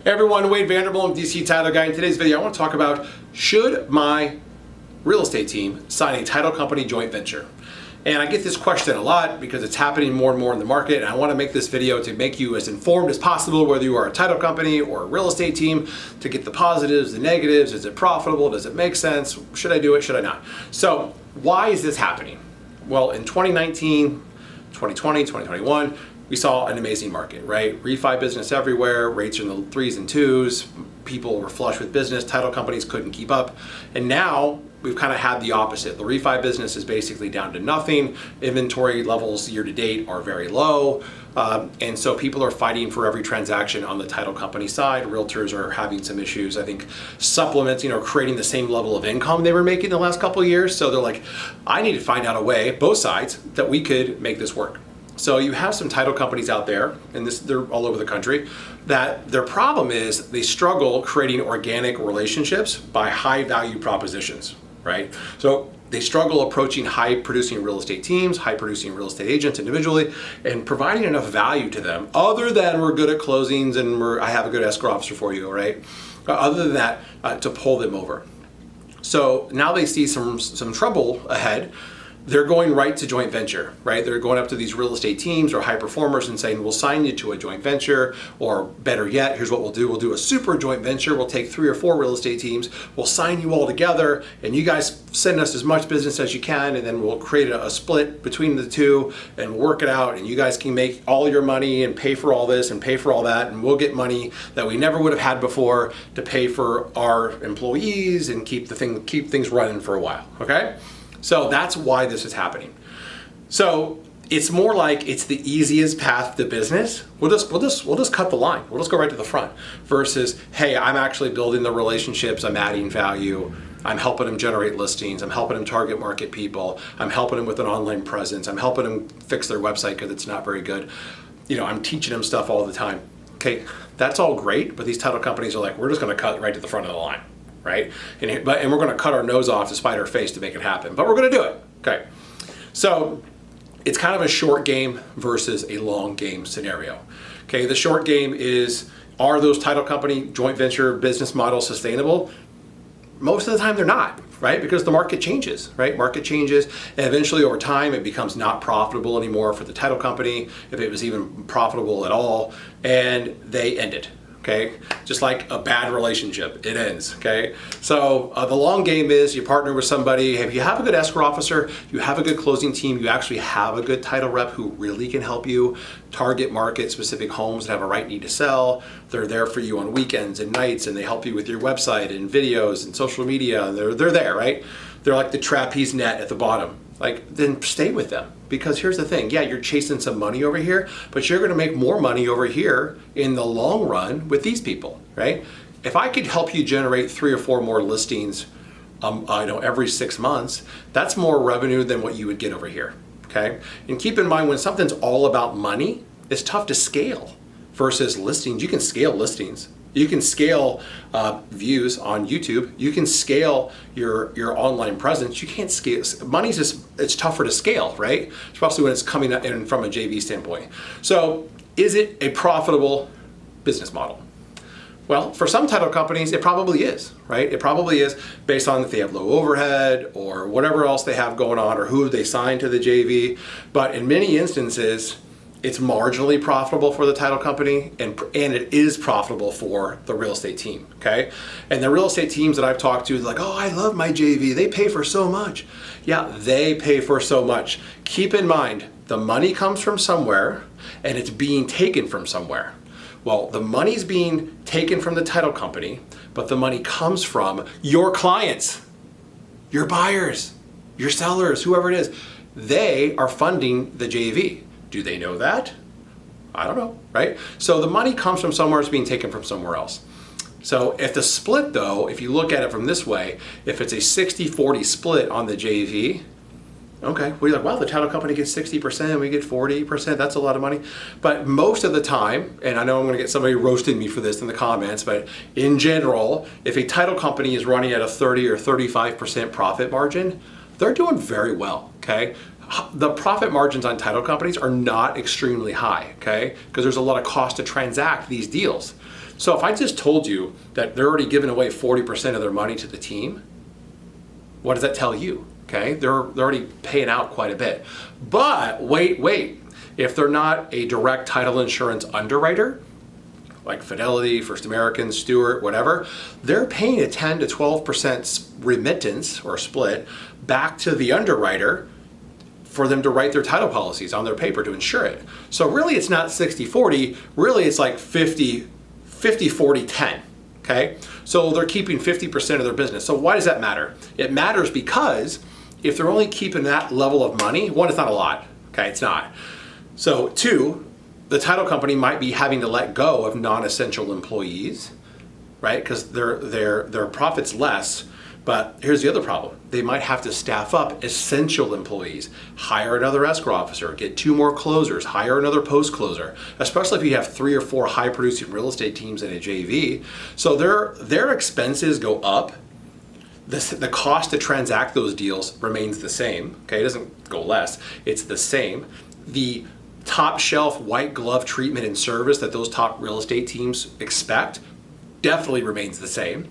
Hey everyone, Wade Vander, DC Title Guy. In today's video, I want to talk about, should my real estate team sign a title company joint venture? And I get this question a lot because it's happening more and more in the market, and I want to make this video to make you as informed as possible, whether you are a title company or a real estate team, to get the positives, the negatives. Is it profitable? Does it make sense? Should I do it? Should I not? So why is this happening? Well, in 2019, 2020, 2021, we saw an amazing market, right? Refi business everywhere, rates are in the 3s and 2s, people were flush with business, title companies couldn't keep up. And now we've kind of had the opposite. The refi business is basically down to nothing. Inventory levels year to date are very low. And so people are fighting for every transaction on the title company side. Realtors are having some issues, I think, supplementing or creating the same level of income they were making the last couple of years. So they're like, I need to find out a way, both sides, that we could make this work. So you have some title companies out there, and they're all over the country, that their problem is they struggle creating organic relationships by high value propositions, right? So they struggle approaching high producing real estate teams, high producing real estate agents individually, and providing enough value to them, other than we're good at closings and I have a good escrow officer for you, right? Other than that, to pull them over. So now they see some trouble ahead. They're going right to joint venture, right? They're going up to these real estate teams or high performers and saying, we'll sign you to a joint venture, or better yet, here's what we'll do. We'll do a super joint venture. We'll take 3 or 4 real estate teams. We'll sign you all together, and you guys send us as much business as you can, and then we'll create a split between the two and work it out, and you guys can make all your money and pay for all this and pay for all that, and we'll get money that we never would have had before to pay for our employees and keep things running for a while, okay? So that's why this is happening. So it's more like it's the easiest path to business. We'll just cut the line. We'll just go right to the front. Versus, hey, I'm actually building the relationships. I'm adding value. I'm helping them generate listings. I'm helping them target market people. I'm helping them with an online presence. I'm helping them fix their website because it's not very good. You know, I'm teaching them stuff all the time. Okay, that's all great, but these title companies are like, we're just going to cut right to the front of the line. Right? And we're going to cut our nose off to spite our face to make it happen, but we're going to do it. Okay. So it's kind of a short game versus a long game scenario. Okay. The short game is, are those title company joint venture business models sustainable? Most of the time they're not, right? Because the market changes, right? Market changes, and eventually over time it becomes not profitable anymore for the title company, if it was even profitable at all, and they end it. Okay, just like a bad relationship, it ends. Okay, so the long game is you partner with somebody. If you have a good escrow officer, you have a good closing team, you actually have a good title rep who really can help you target market specific homes that have a right need to sell. They're there for you on weekends and nights, and they help you with your website and videos and social media. They're there, right? They're like the trapeze net at the bottom. Like, then stay with them. Because here's the thing, yeah, you're chasing some money over here, but you're gonna make more money over here in the long run with these people, right? If I could help you generate 3 or 4 more listings every 6 months, that's more revenue than what you would get over here, okay? And keep in mind, when something's all about money, it's tough to scale versus listings. You can scale listings. You can scale views on YouTube. You can scale your online presence. You can't scale, money's just, it's tougher to scale, right? Especially when it's coming in from a JV standpoint. So is it a profitable business model? Well, for some title companies, it probably is, right? It probably is based on if they have low overhead or whatever else they have going on or who they signed to the JV. But in many instances, it's marginally profitable for the title company, and it is profitable for the real estate team, okay? And the real estate teams that I've talked to, they're like, oh, I love my JV. They pay for so much. Yeah, they pay for so much. Keep in mind, the money comes from somewhere, and it's being taken from somewhere. Well, the money's being taken from the title company, but the money comes from your clients, your buyers, your sellers, whoever it is. They are funding the JV. Do they know that? I don't know, right? So the money comes from somewhere, it's being taken from somewhere else. So if the split though, if you look at it from this way, if it's a 60-40 split on the JV, okay, we're like, wow, the title company gets 60%, we get 40%, that's a lot of money. But most of the time, and I know I'm gonna get somebody roasting me for this in the comments, but in general, if a title company is running at a 30 or 35% profit margin, they're doing very well, okay? The profit margins on title companies are not extremely high, okay? Because there's a lot of cost to transact these deals. So if I just told you that they're already giving away 40% of their money to the team, what does that tell you? Okay, they're already paying out quite a bit. But wait, if they're not a direct title insurance underwriter, like Fidelity, First American, Stewart, whatever, they're paying a 10 to 12% remittance or split back to the underwriter for them to write their title policies on their paper to insure it. So really it's not 60-40, really it's like 50-40-10, okay? So they're keeping 50% of their business. So why does that matter? It matters because if they're only keeping that level of money, one, it's not a lot, okay, it's not. So two, the title company might be having to let go of non-essential employees, right? Because their profit's less. But here's the other problem. They might have to staff up essential employees, hire another escrow officer, get 2 more closers, hire another post closer, especially if you have 3 or 4 high producing real estate teams in a JV. So their expenses go up. The cost to transact those deals remains the same. Okay, it doesn't go less, it's the same. The top shelf white glove treatment and service that those top real estate teams expect definitely remains the same.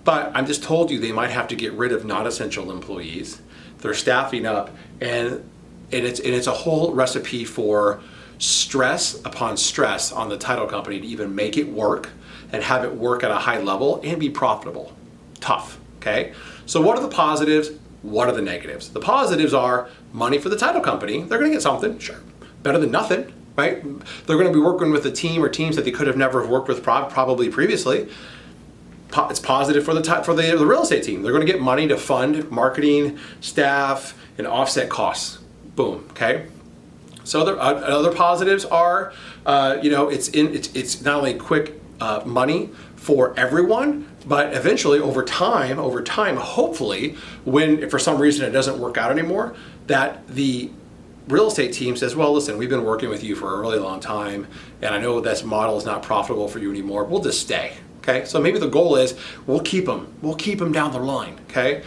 But I'm just told you they might have to get rid of non-essential employees. They're staffing up, and it's a whole recipe for stress upon stress on the title company to even make it work and have it work at a high level and be profitable. Tough, okay? So what are the positives? What are the negatives? The positives are money for the title company. They're gonna get something, sure. Better than nothing, right? They're gonna be working with a team or teams that they could have never worked with probably previously. It's positive for the real estate team. They're going to get money to fund marketing, staff, and offset costs. Boom. Okay. So other positives are, it's not only quick money for everyone, but eventually over time, hopefully, when if for some reason it doesn't work out anymore, that the real estate team says, well, listen, we've been working with you for a really long time, and I know this model is not profitable for you anymore. We'll just stay. Okay, so maybe the goal is we'll keep them down the line, okay?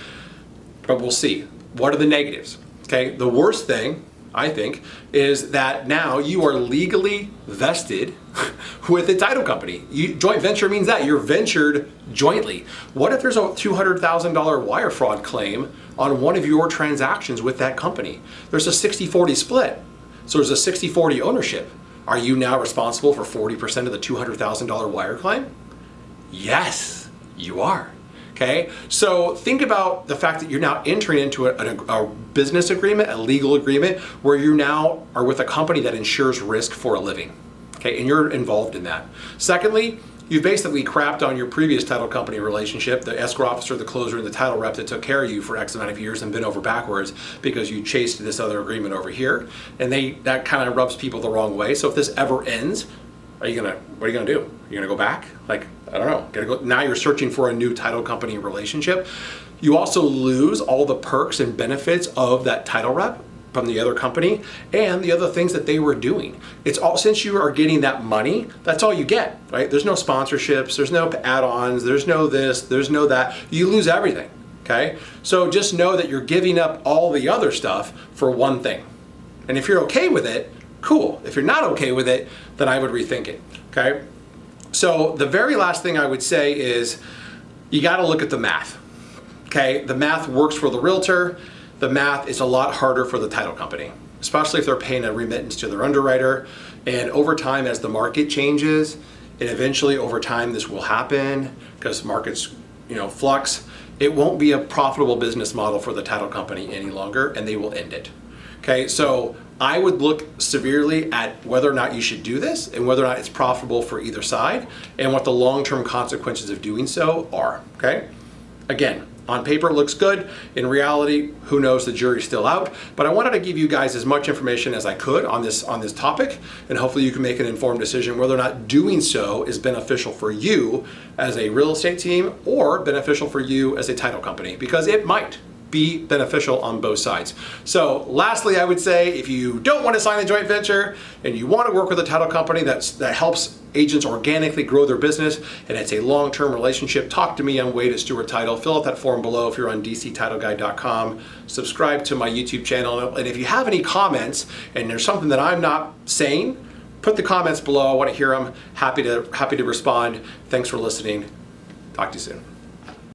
But we'll see. What are the negatives? Okay, the worst thing, I think, is that now you are legally vested with a title company. Joint venture means that you're ventured jointly. What if there's a $200,000 wire fraud claim on one of your transactions with that company? There's a 60-40 split, so there's a 60-40 ownership. Are you now responsible for 40% of the $200,000 wire claim? Yes, you are. Okay, so think about the fact that you're now entering into a business agreement, a legal agreement, where you now are with a company that insures risk for a living. Okay, and you're involved in that. Secondly, you basically crapped on your previous title company relationship, the escrow officer, the closer, and the title rep that took care of you for X amount of years and bent over backwards because you chased this other agreement over here, and that kind of rubs people the wrong way. So if this ever ends, what are you gonna do? You're gonna go back? Like, I don't know. Now you're searching for a new title company relationship. You also lose all the perks and benefits of that title rep from the other company and the other things that they were doing. It's all, since you are getting that money, that's all you get, right? There's no sponsorships, there's no add-ons, there's no this, there's no that. You lose everything, okay? So just know that you're giving up all the other stuff for one thing. And if you're okay with it, cool. If you're not okay with it, then I would rethink it, okay? So the very last thing I would say is you gotta look at the math, okay? The math works for the realtor. The math is a lot harder for the title company, especially if they're paying a remittance to their underwriter. And over time, as the market changes, and eventually over time this will happen because markets, flux, it won't be a profitable business model for the title company any longer, and they will end it. Okay, so I would look severely at whether or not you should do this and whether or not it's profitable for either side and what the long-term consequences of doing so are, okay? Again, on paper it looks good. In reality, who knows, the jury's still out. But I wanted to give you guys as much information as I could on this topic, and hopefully you can make an informed decision whether or not doing so is beneficial for you as a real estate team or beneficial for you as a title company, because it might be beneficial on both sides. So lastly, I would say if you don't want to sign a joint venture and you want to work with a title company that helps agents organically grow their business and it's a long-term relationship, talk to me on Wade at Stewart Title. Fill out that form below if you're on dctitleguide.com. Subscribe to my YouTube channel. And if you have any comments and there's something that I'm not saying, put the comments below. I want to hear them. Happy to respond. Thanks for listening. Talk to you soon.